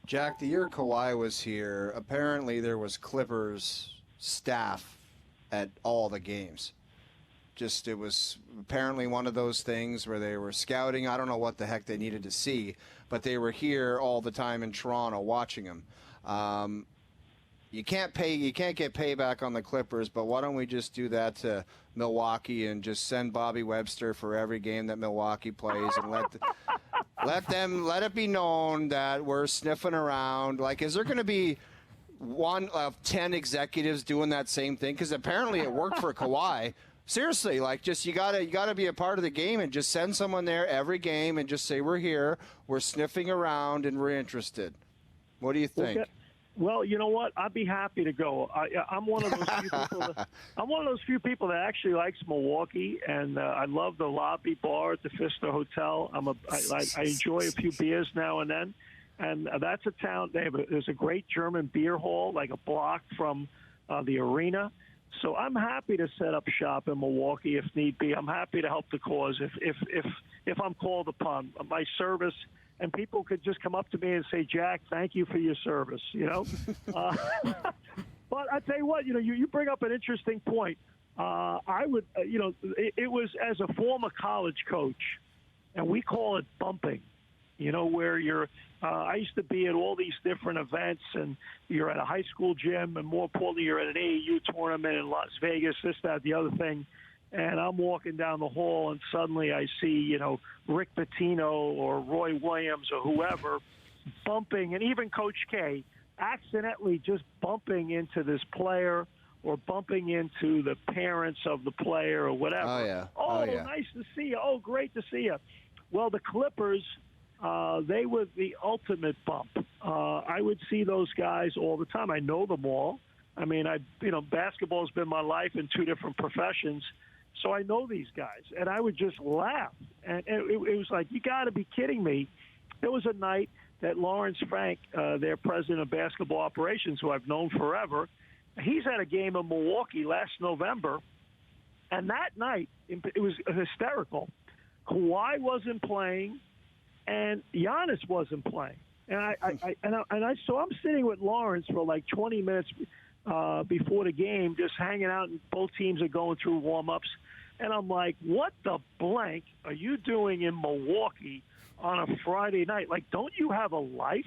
Jack, the year Kawhi was here, apparently there was Clippers staff at all the games. Just, it was apparently one of those things where they were scouting. I don't know what the heck they needed to see, but they were here all the time in Toronto watching him. You can't get payback on the Clippers, but why don't we just do that to Milwaukee and just send Bobby Webster for every game that Milwaukee plays and let it be known that we're sniffing around. Like, is there going to be one of 10 executives doing that same thing? Because apparently it worked for Kawhi. Seriously, like, just you gotta be a part of the game and just send someone there every game and just say we're here, we're sniffing around, and we're interested. What do you think? Okay. Well, you know what? I'd be happy to go. I'm one of those few people. I'm one of those few people that actually likes Milwaukee, and I love the lobby bar at the Pfister Hotel. I enjoy a few beers now and then, and that's a town. There's a great German beer hall, like a block from the arena. So I'm happy to set up shop in Milwaukee if need be. I'm happy to help the cause if I'm called upon. My service. And people could just come up to me and say, Jack, thank you for your service, you know. But I tell you what, you bring up an interesting point. I would, it was as a former college coach, and we call it bumping, where you're, I used to be at all these different events, and you're at a high school gym, and more importantly, you're at an AAU tournament in Las Vegas, this, that, the other thing. And I'm walking down the hall, and suddenly I see, Rick Pitino or Roy Williams or whoever bumping, and even Coach K accidentally just bumping into this player or bumping into the parents of the player or whatever. Oh, yeah. Nice to see you. Oh, great to see you. Well, the Clippers, they were the ultimate bump. I would see those guys all the time. I know them all. I mean, basketball's been my life in two different professions. So I know these guys, and I would just laugh. And it was like, you got to be kidding me. There was a night that Lawrence Frank, their president of basketball operations, who I've known forever, he's at a game in Milwaukee last November, and that night, it was hysterical. Kawhi wasn't playing, and Giannis wasn't playing. And so I'm sitting with Lawrence for like 20 minutes before the game, just hanging out, and both teams are going through warm-ups. And I'm like, what the blank are you doing in Milwaukee on a Friday night? Like, don't you have a life?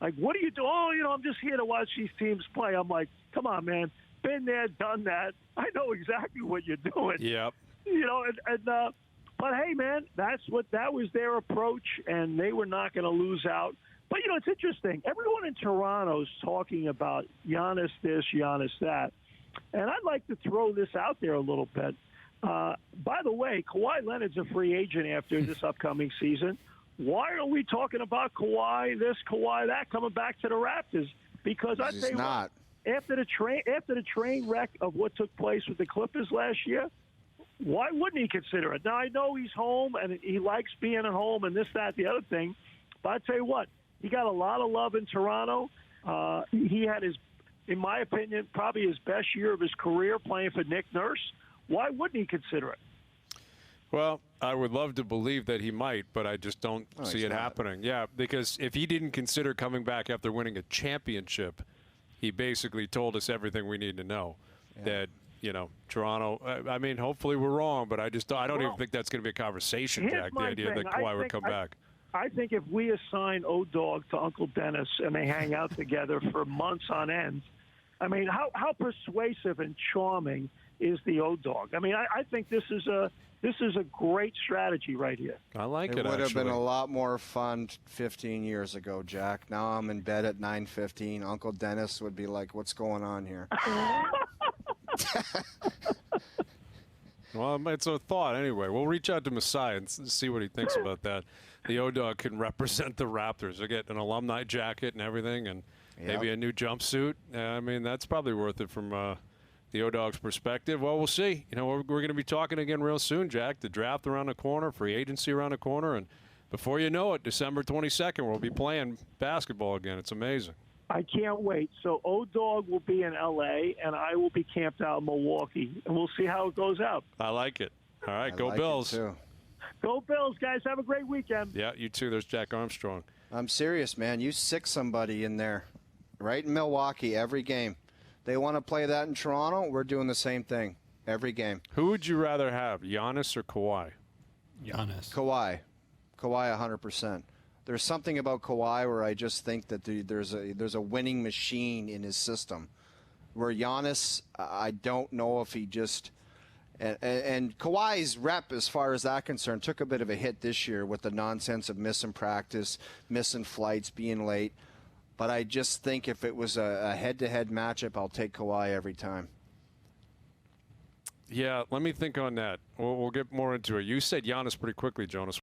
Like, what do you do? Oh, I'm just here to watch these teams play. I'm like, come on, man. Been there, done that. I know exactly what you're doing. Yep. But, hey, man, that was their approach, and they were not going to lose out. But, it's interesting. Everyone in Toronto's talking about Giannis this, Giannis that. And I'd like to throw this out there a little bit. By the way, Kawhi Leonard's a free agent after this upcoming season. Why are we talking about Kawhi this, Kawhi that, coming back to the Raptors? Because I tell you what, after the train wreck of what took place with the Clippers last year, why wouldn't he consider it? Now, I know he's home, and he likes being at home and this, that, the other thing. But I tell you what, he got a lot of love in Toronto. He had in my opinion, probably his best year of his career playing for Nick Nurse. Why wouldn't he consider it? Well, I would love to believe that he might, but I just don't see it happening. Yeah, because if he didn't consider coming back after winning a championship, he basically told us everything we need to know. Yeah. That, Toronto, I mean, hopefully we're wrong, but I don't even think that's going to be a conversation, Jack, the idea that Kawhi would come back. I think if we assign O-Dog to Uncle Dennis and they hang out together for months on end, I mean, how persuasive and charming is the O-Dog? I mean, I think this is a great strategy right here. I like it. It would have been a lot more fun 15 years ago, Jack. Now I'm in bed at 9:15. Uncle Dennis would be like, "What's going on here?" Well, it's a thought anyway. We'll reach out to Masai and see what he thinks about that. The O-Dog can represent the Raptors. They get an alumni jacket and everything, and maybe a new jumpsuit. I mean, that's probably worth it from the O-Dog's perspective. Well, we'll see. We're going to be talking again real soon, Jack. The draft around the corner, free agency around the corner, and before you know it, December 22nd, we'll be playing basketball again. It's amazing. I can't wait. So O-Dog will be in L.A., and I will be camped out in Milwaukee, and we'll see how it goes out. I like it. All right, go Bills. Too. Go Bills, guys. Have a great weekend. Yeah, you too. There's Jack Armstrong. I'm serious, man. You sick somebody in there, right in Milwaukee every game. They want to play that in Toronto. We're doing the same thing every game. Who would you rather have, Giannis or Kawhi? Giannis. Kawhi 100%. There's something about Kawhi where I just think that there's a winning machine in his system. Where Giannis, I don't know if he just and Kawhi's rep, as far as that concerned, took a bit of a hit this year with the nonsense of missing practice, missing flights, being late. But I just think if it was a head-to-head matchup, I'll take Kawhi every time. Yeah, let me think on that. We'll get more into it. You said Giannis pretty quickly, Jonas.